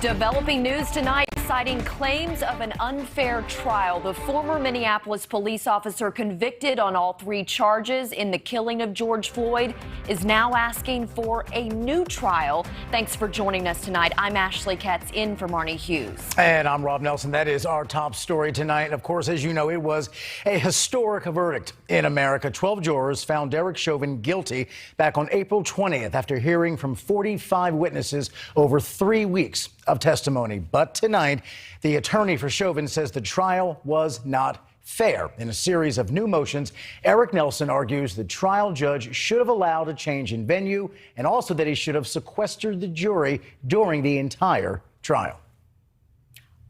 Developing news tonight citing claims of an unfair trial. The former Minneapolis police officer convicted on all 3 charges in the killing of George Floyd is now asking for a new trial. Thanks for joining us tonight. I'm Ashley Katz in for Marnie Hughes. And I'm Rob Nelson. That is our top story tonight. Of course, as you know, it was a historic verdict in America. 12 jurors found Derek Chauvin guilty back on April 20th after hearing from 45 witnesses over 3 weeks of testimony. But tonight, the attorney for Chauvin says the trial was not fair. In a series of new motions, Eric Nelson argues the trial judge should have allowed a change in venue and also that he should have sequestered the jury during the entire trial.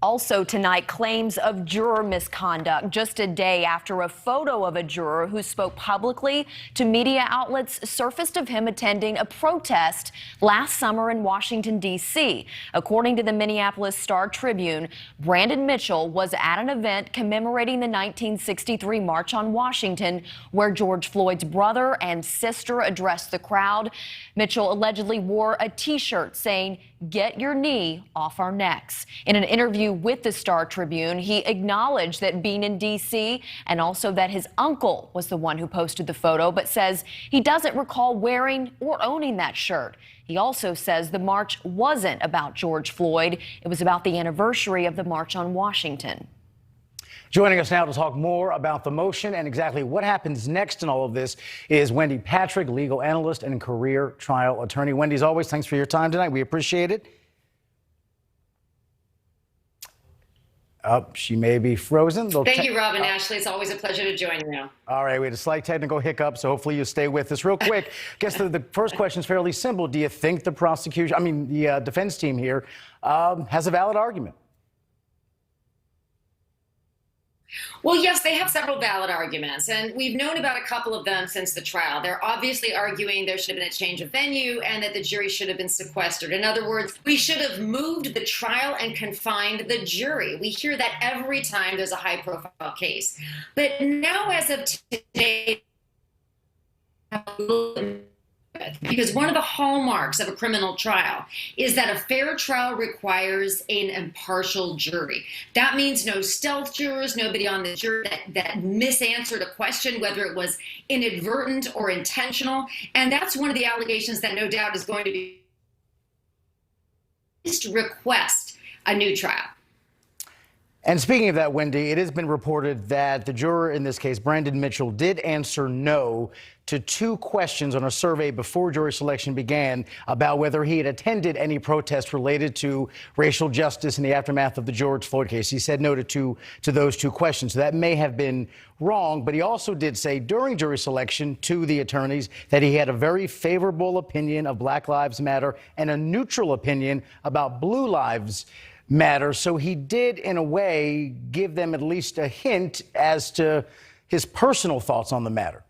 Also tonight, claims of juror misconduct just a day after a photo of a juror who spoke publicly to media outlets surfaced of him attending a protest last summer in Washington, D.C. According to the Minneapolis Star-Tribune, Brandon Mitchell was at an event commemorating the 1963 March on Washington, where George Floyd's brother and sister addressed the crowd. Mitchell allegedly wore a T-shirt saying, "Get your knee off our necks." In an interview with the Star-Tribune, he acknowledged that being in D.C. and also that his uncle was the one who posted the photo, but says he doesn't recall wearing or owning that shirt. He also says the march wasn't about George Floyd. It was about the anniversary of the March on Washington. Joining us now to talk more about the motion and exactly what happens next in all of this is Wendy Patrick, legal analyst and career trial attorney. Wendy, as always, thanks for your time tonight. We appreciate it. She may be frozen. Thank you, Rob and Ashley. It's always a pleasure to join you. All right, we had a slight technical hiccup, so hopefully you stay with us. Real quick, I guess the first question is fairly simple. Do you think the the defense team here has a valid argument? Well, yes, they have several valid arguments, and we've known about a couple of them since the trial. They're obviously arguing there should have been a change of venue and that the jury should have been sequestered. In other words, we should have moved the trial and confined the jury. We hear that every time there's a high-profile case. But now, as of today, because one of the hallmarks of a criminal trial is that a fair trial requires an impartial jury. That means no stealth jurors, nobody on the jury that misanswered a question, whether it was inadvertent or intentional. And that's one of the allegations that no doubt is going to be request a new trial. And speaking of that, Wendy, it has been reported that the juror in this case, Brandon Mitchell, did answer no to 2 questions on a survey before jury selection began about whether he had attended any protests related to racial justice in the aftermath of the George Floyd case. He said no to those 2 questions. So that may have been wrong, but he also did say during jury selection to the attorneys that he had a very favorable opinion of Black Lives Matter and a neutral opinion about Blue Lives Matter. So he did, in a way, give them at least a hint as to his personal thoughts on the matter.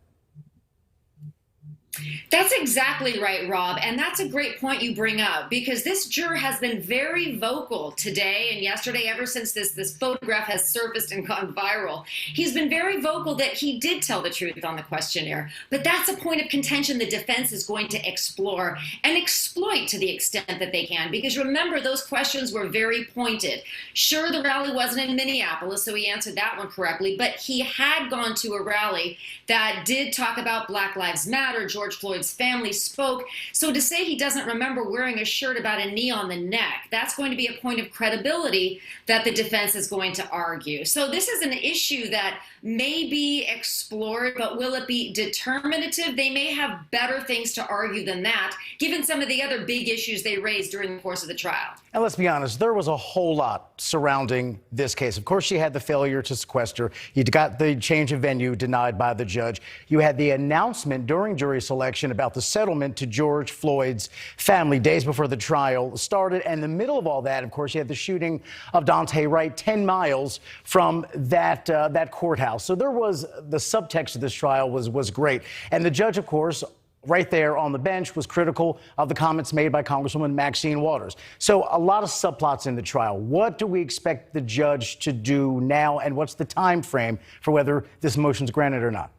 That's exactly right, Rob. And that's a great point you bring up, because this juror has been very vocal today and yesterday, ever since this photograph has surfaced and gone viral. He's been very vocal that he did tell the truth on the questionnaire. But that's a point of contention the defense is going to explore and exploit to the extent that they can. Because remember, those questions were very pointed. Sure, the rally wasn't in Minneapolis, so he answered that one correctly. But he had gone to a rally that did talk about Black Lives Matter. George Floyd's family spoke. So to say he doesn't remember wearing a shirt about a knee on the neck, that's going to be a point of credibility that the defense is going to argue. So this is an issue that may be explored, but will it be determinative? They may have better things to argue than that, given some of the other big issues they raised during the course of the trial. And let's be honest, there was a whole lot surrounding this case. Of course, you had the failure to sequester. You got the change of venue denied by the judge. You had the announcement during jury selection about the settlement to George Floyd's family days before the trial started. And in the middle of all that, of course, you had the shooting of Daunte Wright 10 miles from that courthouse. So there was the subtext of this trial was great. And the judge, of course, right there on the bench, was critical of the comments made by Congresswoman Maxine Waters. So a lot of subplots in the trial. What do we expect the judge to do now, and what's the time frame for whether this motion is granted or not?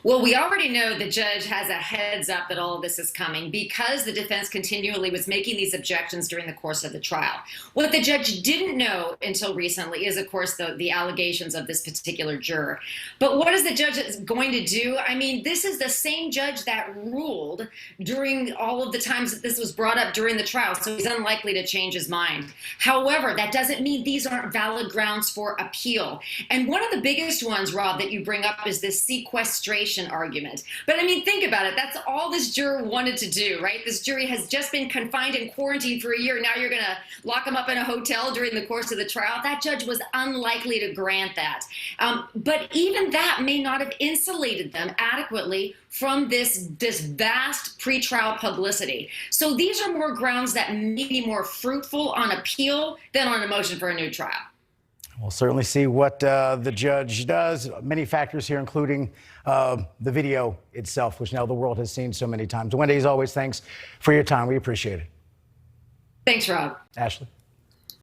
Well, we already know the judge has a heads up that all of this is coming because the defense continually was making these objections during the course of the trial. What the judge didn't know until recently is, of course, the allegations of this particular juror. But what is the judge going to do? I mean, this is the same judge that ruled during all of the times that this was brought up during the trial, so he's unlikely to change his mind. However, that doesn't mean these aren't valid grounds for appeal. And one of the biggest ones, Rob, that you bring up is this sequestration argument. But I mean, think about it. That's all this juror wanted to do, right? This jury has just been confined in quarantine for a year. Now you're going to lock them up in a hotel during the course of the trial. That judge was unlikely to grant that. But even that may not have insulated them adequately from this vast pretrial publicity. So these are more grounds that may be more fruitful on appeal than on a motion for a new trial. We'll certainly see what the judge does. Many factors here, including the video itself, which now the world has seen so many times. Wendy, as always, thanks for your time. We appreciate it. Thanks, Rob. Ashley.